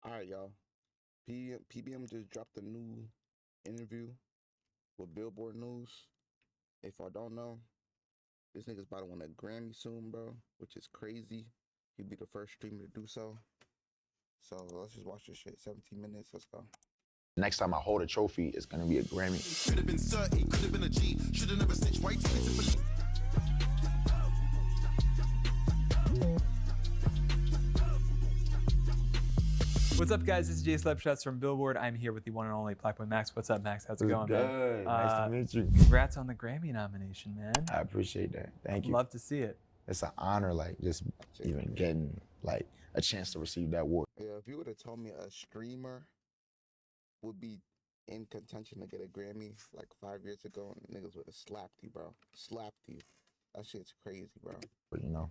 All right, y'all. PBM just dropped a new interview with Billboard News. If I don't know, this nigga's about to win a Grammy soon, bro, which is crazy. He'd be the first streamer to do so. So let's just watch this shit. 17 minutes. Let's go. Next time I hold a trophy, it's gonna be a Grammy. Could have been 30, could have been a G. Should have never snitched, right? Take it to police. What's up, guys? This is Jay Slapshots from Billboard. I'm here with the one and only PlaqueBoyMax. What's up, Max? How's it going, Good. man? Nice to meet you. Congrats on the Grammy nomination, man. I appreciate that. Thank you. Love to see it. It's an honor, like, just even getting, like, a chance to receive that award. Yeah, if you would have told me a streamer would be in contention to get a Grammy like 5 years ago, niggas would have slapped you, bro. Slapped you. That shit's crazy, bro. But, you know,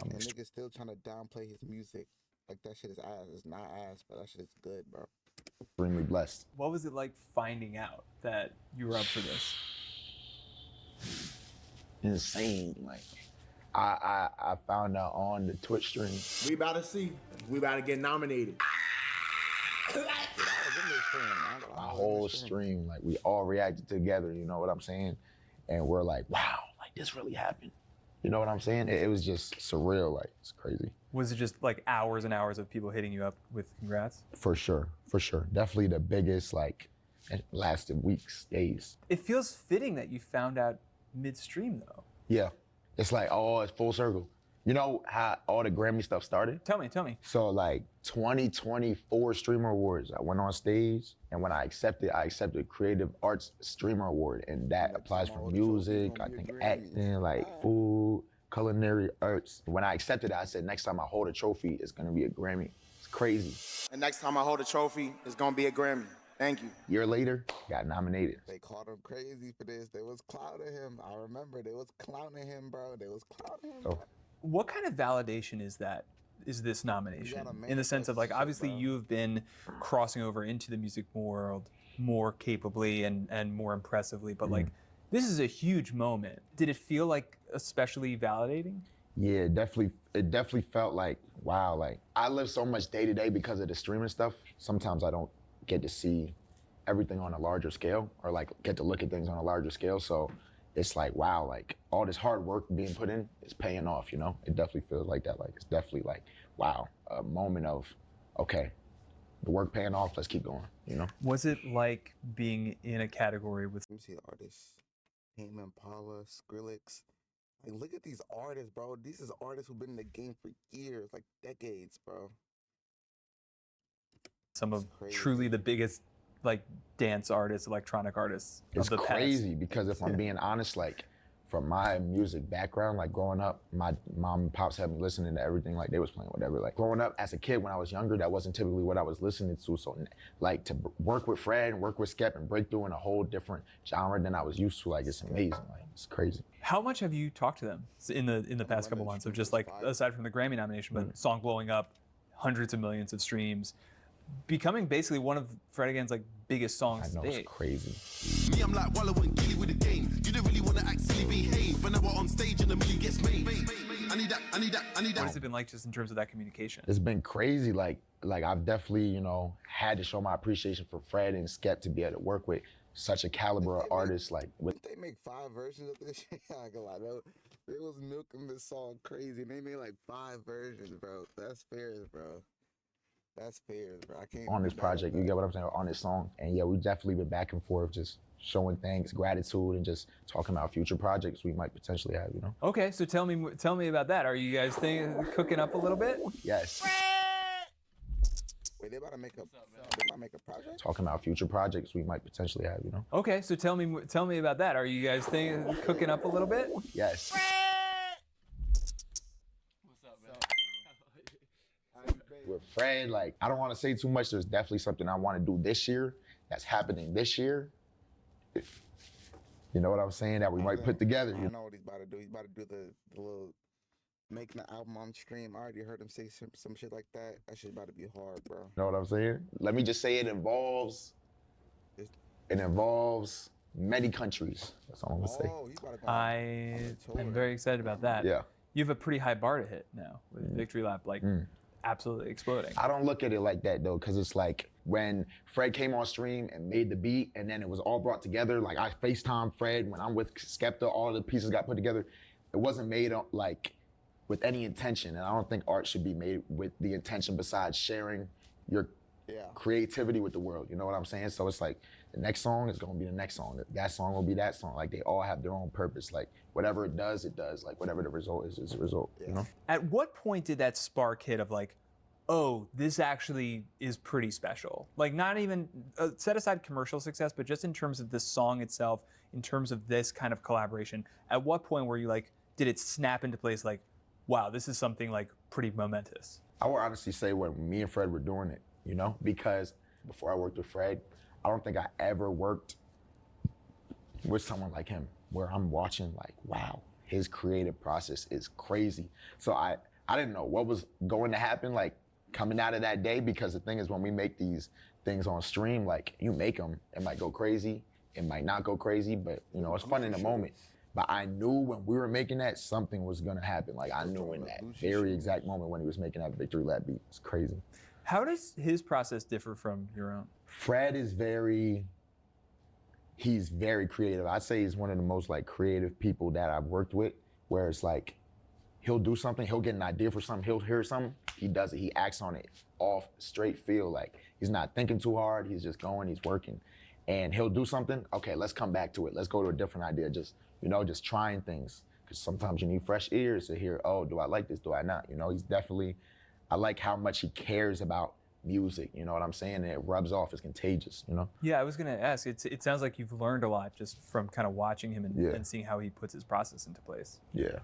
I'm And niggas still trying to downplay his music. Like, that shit is ass. It's not ass, but that shit is good, bro. extremely blessed. What was it like finding out that you were up for this? Insane. Like, I found out on the Twitch stream. We about to see. We about to get nominated. Dude, I was in this stream, man. My whole stream, like, we all reacted together, you know what I'm saying? And we're like, wow, like, this really happened. You know what I'm saying? It was just surreal, like, it's crazy. Was it just like hours and hours of people hitting you up with congrats? For sure, for sure. Definitely the biggest, like, it lasted weeks, days. It feels fitting that you found out midstream, though. Yeah, it's like, oh, it's full circle. You know how all the Grammy stuff started? Tell me. So like 2024 Streamer Awards, I went on stage, and when I accepted Creative Arts Streamer Award, and that applies for music, I think acting, like food, culinary arts. When I accepted it, I said, next time I hold a trophy, it's gonna be a Grammy. It's crazy. And next time I hold a trophy, it's gonna be a Grammy. Thank you. Year later, got nominated. They called him crazy for this. They was clowning him. I remember they was clowning him, bro. They was clowning him. So, What kind of validation is this nomination? gotta In the sense of, like, manifest obviously shit, bro. you've been crossing over into the music world more capably and more impressively, but like, this is a huge moment. Did it feel like especially validating? yeah, it definitely felt like, wow, like, I live so much day to day because of the streaming stuff. Sometimes I don't get to see everything on a larger scale, or like get to look at things on a larger scale. So it's like, wow, like, all this hard work being put in is paying off, you know? It definitely feels like that. Like, it's definitely like, wow, a moment of, okay, the work paying off, let's keep going, you know? Was it like being in a category with, Let me see the artists. Tame Impala, Skrillex. Like, look at these artists, bro. These is artists who've been in the game for years, like decades, bro. some of It's crazy. truly the biggest, like, dance artists, electronic artists It's of the crazy past? because if I'm being honest, like, from my music background, like growing up, my mom and pops had me listening to everything, like they was playing whatever. Like growing up as a kid when I was younger, that wasn't typically what I was listening to. So like to work with Fred and work with Skep and break through in a whole different genre than I was used to, like it's amazing, like it's crazy. How much have you talked to them in the past couple months of just like, aside from the Grammy nomination, but song blowing up, hundreds of millions of streams, becoming basically one of Fred again's like biggest songs I know, to date? it's crazy. Me, I'm like Wallow and Gilly with the game. You don't really want to act silly, behave. When I were on stage and the million gets made. I need that. What has it been like just in terms of that communication? It's been crazy. Like I've definitely, you know, had to show my appreciation for Fred and Skep to be able to work with such a caliber of artist. Like with Didn't they make 5 versions of this shit? I ain't gonna lie, they was milking this song crazy. They made like 5 versions, bro. That's fierce, bro. That's fierce, bro. I can't on this do that, project, bro. you get what I'm saying, on this song. And yeah, we definitely been back and forth, just showing thanks, gratitude, and just talking about future projects we might potentially have, you know? Okay, so tell me about that. Are you guys cooking up a little bit? Yes. Wait, they about to make a project? Talking about future projects we might potentially have, you know? Okay, so tell me about that. Are you guys cooking up a little bit? Yes. With Fred, like, I don't want to say too much. There's definitely something I want to do this year that's happening this year. You know what I'm saying? That we might put together. I You know? know what he's about to do. He's about to do the little making the album on stream. I already heard him say some shit like that. That shit about to be hard, bro. You know what I'm saying? Let me just say it involves many countries. That's all I'm gonna say. Oh, he's about to go I on a tour. am very excited about that. Yeah. You have a pretty high bar to hit now with Victory Lap. Like, absolutely exploding. I don't look at it like that though, because it's like when Fred came on stream and made the beat and then it was all brought together, like I FaceTime Fred when I'm with Skepta, all the pieces got put together. It wasn't made like with any intention, and I don't think art should be made with the intention besides sharing your creativity with the world, you know what I'm saying? So it's like the next song is gonna be the next song. That song will be that song. Like they all have their own purpose. Like whatever it does. Like whatever the result is the result, you know? At what point did that spark hit of like, oh, this actually is pretty special? Like not even, set aside commercial success, but just in terms of the song itself, in terms of this kind of collaboration, at what point were you like, did it snap into place like, wow, this is something like pretty momentous? I would honestly say when me and Fred were doing it, you know? Because before I worked with Fred, I don't think I ever worked with someone like him, where I'm watching like, wow, his creative process is crazy. So I didn't know what was going to happen like coming out of that day, because the thing is when we make these things on stream, like you make them, it might go crazy, it might not go crazy, but you know, it's fun in the moment. But I knew when we were making that, something was gonna happen. Like I knew in that very exact moment when he was making that Victory Lap beat. It's crazy. How does his process differ from your own? Fred is he's very creative. I'd say he's one of the most like creative people that I've worked with, where it's like, he'll do something, he'll get an idea for something, he'll hear something, he does it, he acts on it off straight feel. Like he's not thinking too hard, he's just going, he's working. And he'll do something, okay, let's come back to it. Let's go to a different idea. Just, you know, just trying things. Because sometimes you need fresh ears to hear, oh, do I like this, do I not? You know, he's definitely, I like how much he cares about music, you know what I'm saying? And it rubs off, it's contagious, you know? Yeah, I was gonna ask, it sounds like you've learned a lot just from kind of watching him and seeing how he puts his process into place. Yeah.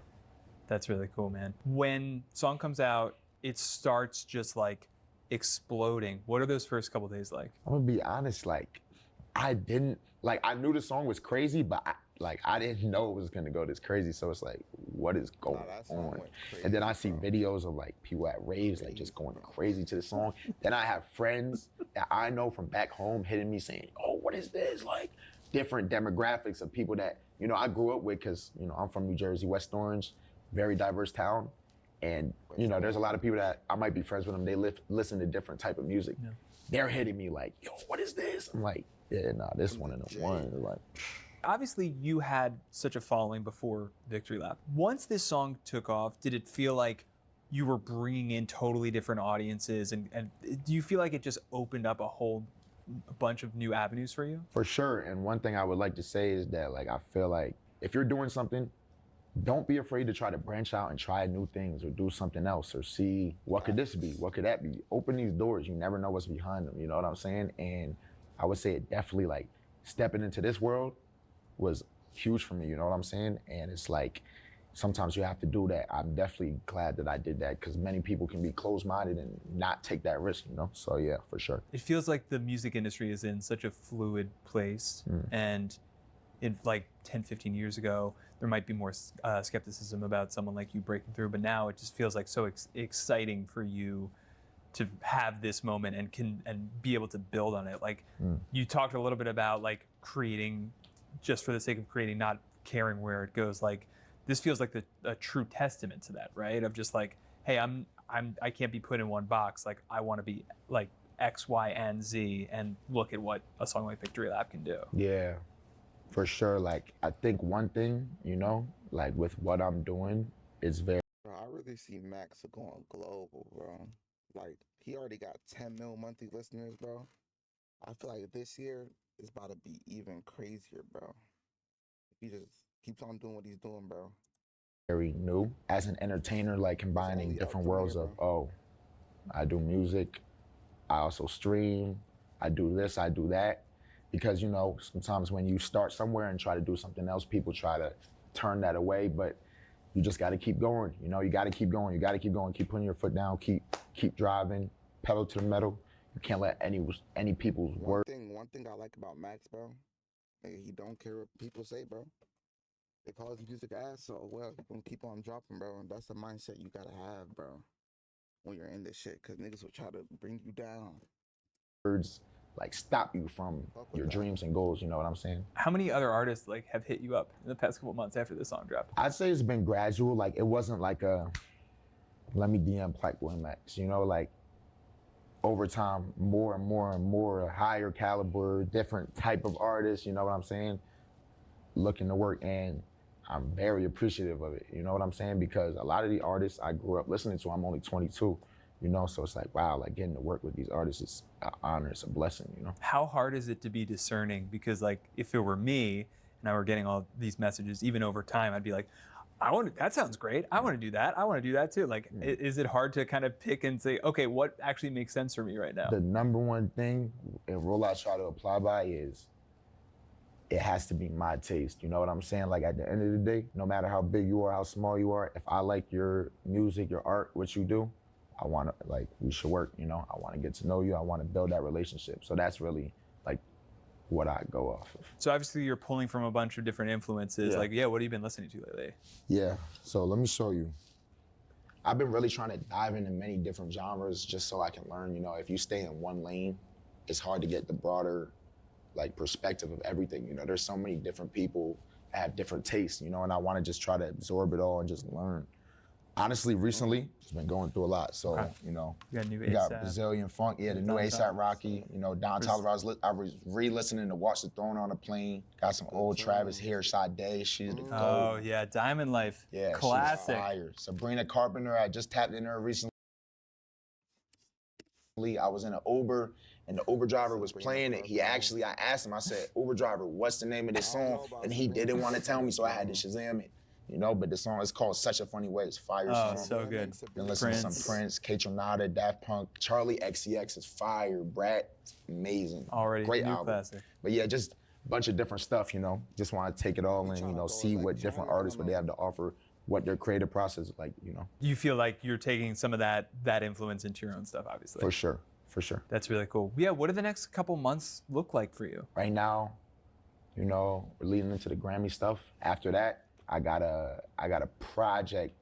That's really cool, man. When song comes out, it starts just like exploding. What are those first couple days like? I'm gonna be honest, like, I knew the song was crazy, but I didn't know it was gonna go this crazy. So it's like, what is going on? And then I see videos of like people at raves, like just going crazy to the song. Then I have friends that I know from back home hitting me saying, oh, what is this? Like different demographics of people that, you know, I grew up with, cause you know, I'm from New Jersey, West Orange, very diverse town. And you know, there's a lot of people that I might be friends with them. They listen to different type of music. Yeah. They're hitting me like, yo, what is this? I'm like, yeah, nah, this one of the ones. Like, obviously you had such a following before Victory Lap. Once this song took off, did it feel like you were bringing in totally different audiences? And do you feel like it just opened up a whole bunch of new avenues for you? For sure. And one thing I would like to say is that like, I feel like if you're doing something, don't be afraid to try to branch out and try new things or do something else or see what could this be? What could that be? Open these doors. You never know what's behind them. You know what I'm saying? And I would say it definitely like stepping into this world was huge for me. You know what I'm saying? And it's like, sometimes you have to do that. I'm definitely glad that I did that, because many people can be closed-minded and not take that risk, you know? So yeah, for sure. It feels like the music industry is in such a fluid place. And in like 10, 15 years ago, there might be more skepticism about someone like you breaking through, but now it just feels like so exciting for you to have this moment and be able to build on it. Like you talked a little bit about like creating just for the sake of creating, not caring where it goes. Like this feels like a true testament to that, right? Of just like, hey, I can't be put in one box. Like I want to be like X, Y, and Z, and look at what a song like Victory Lap can do. Yeah. For sure, like, I think one thing, you know, like with what I'm doing, is very... Bro, I really see Max going global, bro. Like, he already got 10 mil monthly listeners, bro. I feel like this year is about to be even crazier, bro. He just keeps on doing what he's doing, bro. Very new. As an entertainer, like combining different worlds of, oh, I do music, I also stream, I do this, I do that. Because, you know, sometimes when you start somewhere and try to do something else, people try to turn that away, but you just got to keep going. You know, you got to keep going. You got to keep going. Keep putting your foot down. Keep driving. Pedal to the metal. You can't let any people's word. One thing I like about Max, bro, nigga, he don't care what people say, bro. They call his music ass, so well, he's gonna keep on dropping, bro. And that's the mindset you gotta have, bro, when you're in this shit, because niggas will try to bring you down. Words like stop you from your dreams and goals, you know what I'm saying? How many other artists like have hit you up in the past couple months after this song dropped? I'd say it's been gradual. Like it wasn't like a let me DM PlaqueBoyMax, you know, like over time, more and more and more higher caliber, different type of artists, you know what I'm saying? Looking to work, and I'm very appreciative of it, you know what I'm saying? Because a lot of the artists I grew up listening to, I'm only 22, you know, so it's like, wow, like getting to work with these artists is an honor, it's a blessing, you know? How hard is it to be discerning? Because like, if it were me and I were getting all these messages, even over time, I'd be like, that sounds great. I want to do that. I want to do that too. Like, is it hard to kind of pick and say, okay, what actually makes sense for me right now? The number one thing and rule I try to apply by is it has to be my taste. You know what I'm saying? Like at the end of the day, no matter how big you are, how small you are, if I like your music, your art, what you do, I want to, like, we should work, you know? I want to get to know you. I want to build that relationship. So that's really like what I go off of. So obviously you're pulling from a bunch of different influences. Yeah. Like, yeah, what have you been listening to lately? Yeah, so let me show you. I've been really trying to dive into many different genres just so I can learn, you know, if you stay in one lane, it's hard to get the broader like perspective of everything. You know, there's so many different people that have different tastes, you know, and I want to just try to absorb it all and just learn. Honestly, recently, just been going through a lot. So, you know, You got new we got A$AP. Brazilian funk, the new A$AP Rocky, you know, Don Toliver. I was re-listening to Watch the Throne on a Plane. Got some old Travis here, Sade, she's the GOAT. Oh yeah, Diamond Life. Yeah, Classic. she's fire. Sabrina Carpenter, I just tapped in her recently. I was in an Uber and the Uber driver was playing it. I asked him, I said, Uber driver, what's the name of this song? And he didn't want to tell me, so I had to Shazam it. You know, but the song is called Such a Funny Way. It's fire Oh, song. so good. Been listening to some Prince, Kaytranada, Daft Punk, Charlie XCX is fire, Brat, amazing. Already Great new album. classic. But yeah, just a bunch of different stuff, you know. Just want to take it all in, you know, see what different artists, what they have to offer, what their creative process is like, you know. You feel like you're taking some of that influence into your own stuff, obviously. For sure, for sure. That's really cool. Yeah, what do the next couple months look like for you? Right now, you know, we're leading into the Grammy stuff. After that, I got a project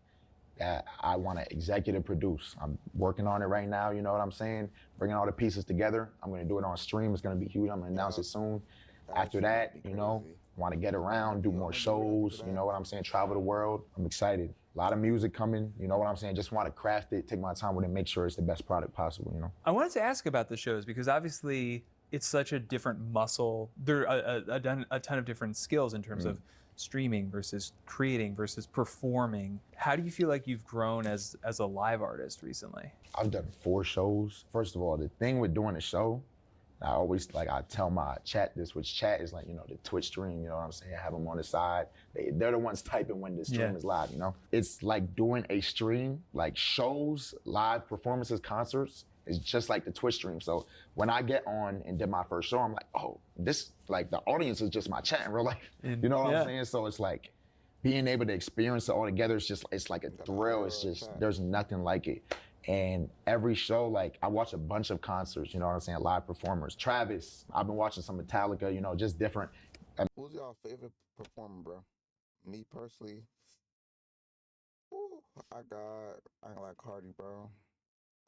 that I want to executive produce. I'm working on it right now, you know what I'm saying? Bringing all the pieces together. I'm gonna do it on stream, it's gonna be huge, I'm gonna announce it soon. After that, you know, want to get around, do more shows, you know what I'm saying? Travel the world, I'm excited. A lot of music coming, you know what I'm saying? Just want to craft it, take my time with it, make sure it's the best product possible, you know? I wanted to ask about the shows because obviously it's such a different muscle. There are a ton of different skills in terms of streaming versus creating versus performing. How do you feel like you've grown as a live artist recently? I've done 4 shows. First of all, the thing with doing a show, I always, like, I tell my chat this, which chat is like, you know, the Twitch stream, you know what I'm saying? I have them on the side. They're the ones typing when the stream is live, you know? It's like doing a stream, like shows, live performances, concerts, is just like the Twitch stream. So when I get on and did my first show, I'm like, oh, this, like, the audience is just my chat in real life. You know what I'm saying? So it's like being able to experience it all together, it's like a thrill. It's just, there's nothing like it. And every show, like, I watch a bunch of concerts, you know what I'm saying, live performers. Travis, I've been watching some Metallica, you know, just different. Who's y'all favorite performer, bro? Me personally, I ain't like Cardi, bro.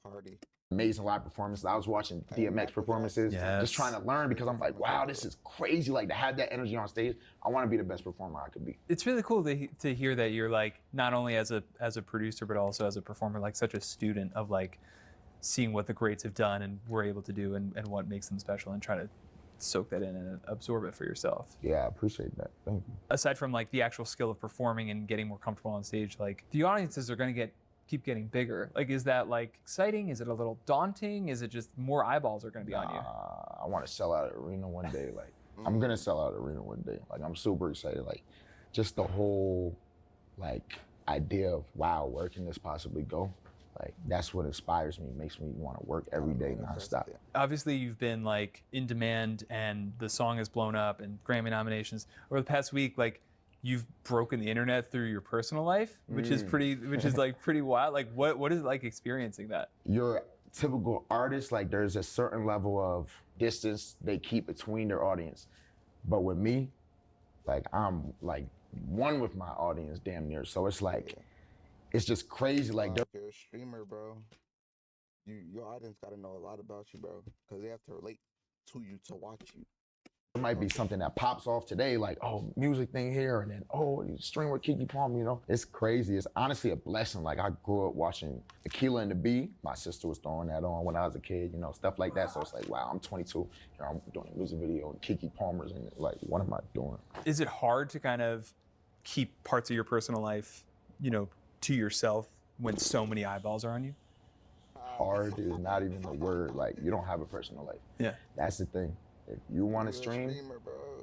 Cardi. Amazing live performances. I was watching DMX performances, just trying to learn because I'm like, wow, this is crazy. Like, to have that energy on stage, I want to be the best performer I could be. It's really cool to hear that you're like, not only as a producer, but also as a performer, like such a student of like seeing what the greats have done and were able to do and what makes them special and try to soak that in and absorb it for yourself. Yeah, I appreciate that. Thank you. Aside from like the actual skill of performing and getting more comfortable on stage, like the audiences are going to keep getting bigger. Like, is that like exciting? Is it a little daunting? Is it just more eyeballs are going to be on you? I want to sell out an arena one day. Like, I'm gonna sell out an arena one day. Like, I'm super excited. Like, just the whole, like, idea of, wow, where can this possibly go? Like, that's what inspires me, makes me want to work every day nonstop. Obviously, you've been like in demand and the song has blown up and Grammy nominations. Over the past week, like, you've broken the internet through your personal life, which is like pretty wild. Like, what is it like experiencing that? Your typical artist, like, there's a certain level of distance they keep between their audience. But with me, like, I'm like one with my audience damn near. So it's like, it's just crazy. Like, you're a streamer, bro. Your audience gotta know a lot about you, bro, because they have to relate to you to watch you. It might be something that pops off today, like, oh, music thing here, and then, oh, you stream with Keke Palmer, you know? It's crazy. It's honestly a blessing. Like, I grew up watching Aquila and the Bee. My sister was throwing that on when I was a kid, you know, stuff like that. So it's like, wow, I'm 22, you know, I'm doing a music video, and Keke Palmer's, and like, what am I doing? Is it hard to kind of keep parts of your personal life, you know, to yourself when so many eyeballs are on you? Hard is not even the word. Like, you don't have a personal life. Yeah. That's the thing. If you want to stream,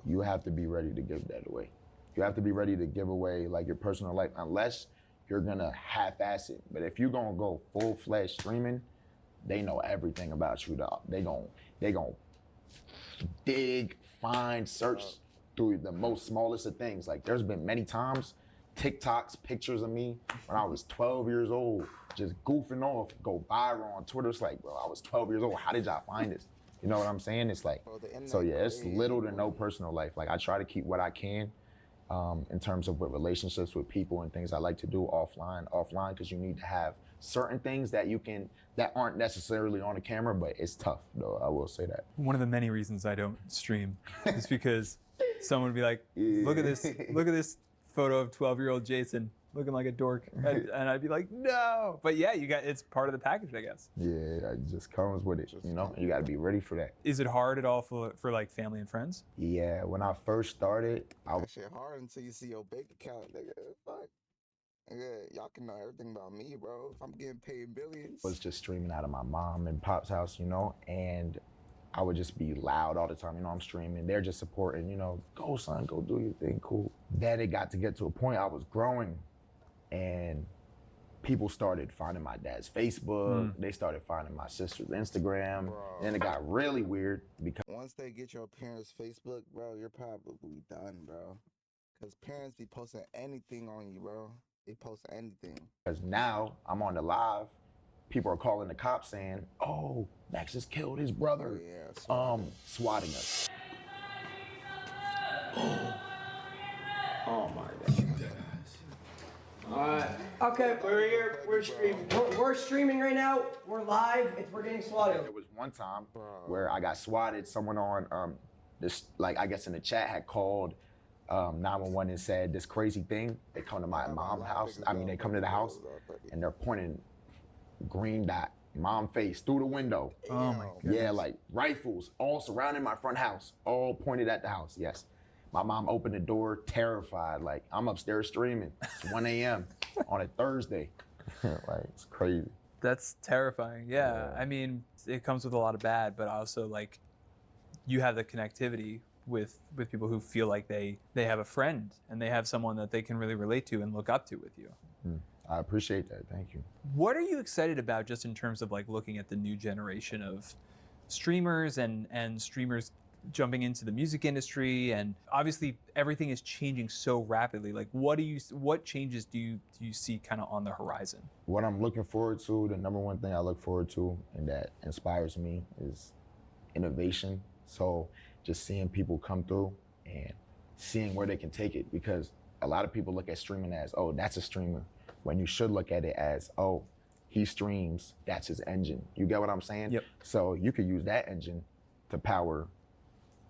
you have to be ready to give that away. You have to be ready to give away like your personal life, unless you're gonna half-ass it. But if you're gonna go full-fledged streaming, they know everything about you, dog. They gon' dig, find, search through the most smallest of things. Like, there's been many times, TikToks, pictures of me when I was 12 years old, just goofing off, go viral on Twitter. It's like, bro, I was 12 years old. How did y'all find this? You know what I'm saying? It's like, so yeah, it's little to no personal life. Like, I try to keep what I can in terms of with relationships with people and things I like to do offline, because you need to have certain things that that aren't necessarily on the camera, but it's tough though, I will say that. One of the many reasons I don't stream is because someone would be like, look at this photo of 12-year-old Jason looking like a dork. And I'd be like, no. But yeah, it's part of the package, I guess. Yeah, it just comes with it, you know? You gotta be ready for that. Is it hard at all for like family and friends? Yeah, when I first started, That shit hard until you see your bank account, nigga. Fuck. Nigga, y'all can know everything about me, bro. If I'm getting paid billions. was just streaming out of my mom and pop's house, you know? And I would just be loud all the time, you know, I'm streaming. They're just supporting, you know, go son, go do your thing, cool. Then it got to a point I was growing, and people started finding my dad's Facebook. They started finding my sister's Instagram. Bro. Then it got really weird because Once they get your parents' Facebook, bro, you're probably done, bro. Because parents be posting anything on you, bro. They post anything. now I'm on the live. People are calling the cops saying, oh, Max just killed his brother. Yeah, swatting us. Oh my God. Okay, we're here. We're streaming. We're streaming right now. We're live. We're getting swatted. There was one time where I got swatted. Someone on this, like, I guess in the chat had called 911 and said this crazy thing. They come to my mom's house. I mean, they come to the house and they're pointing green dot mom face through the window. Oh my goodness. Yeah, like rifles all surrounding my front house, all pointed at the house. Yes. My mom opened the door, terrified. Like, I'm upstairs streaming. It's 1 a.m. on a Thursday. Like, it's crazy. That's terrifying. Yeah. I mean, it comes with a lot of bad, but also like you have the connectivity with people who feel like they have a friend and they have someone that they can really relate to and look up to with you. I appreciate that. Thank you. What are you excited about just in terms of like looking at the new generation of streamers and streamers jumping into the music industry? And obviously everything is changing so rapidly. Like what changes do you see kind of on the horizon? What I'm looking forward to, the number one thing I look forward to and that inspires me is innovation. So just seeing people come through and seeing where they can take it, because a lot of people look at streaming as, oh, that's a streamer, when you should look at it as, oh, he streams, that's his engine. You get what I'm saying? Yep. So you could use that engine to power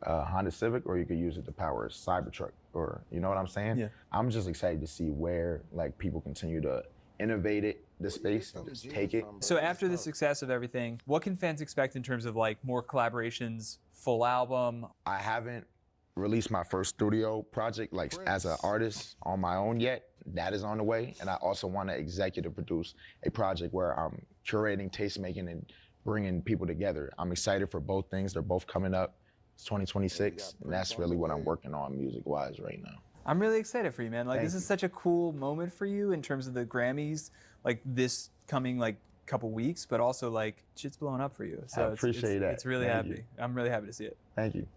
Honda Civic, or you could use it to power a Cybertruck, or you know what I'm saying? Yeah. I'm just excited to see where like people continue to innovate the space and just take it. So after the success of everything, what can fans expect in terms of like more collaborations, full album? I haven't released my first studio project like as an artist on my own yet. That is on the way, and I also want to executive produce a project where I'm curating, tastemaking, and bringing people together. I'm excited for both things. They're both coming up. It's 2026, and that's really what I'm working on music-wise right now. I'm really excited for you, man. Like, Thank this is such a cool moment for you in terms of the Grammys, like this coming like couple weeks, but also like shit's blowing up for you. So I appreciate that. It's really Thank happy. you. I'm really happy to see it. Thank you.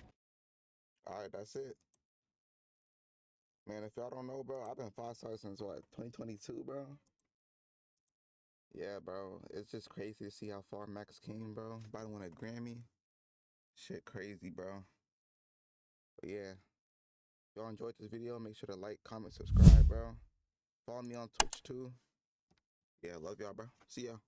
All right, that's it. Man, if y'all don't know, bro, I've been 5-star since what, 2022, bro? Yeah, bro. It's just crazy to see how far Max came, bro. About to win a Grammy. Shit crazy, bro. But yeah. If y'all enjoyed this video, make sure to like, comment, subscribe, bro. Follow me on Twitch too. Yeah, love y'all, bro. See y'all.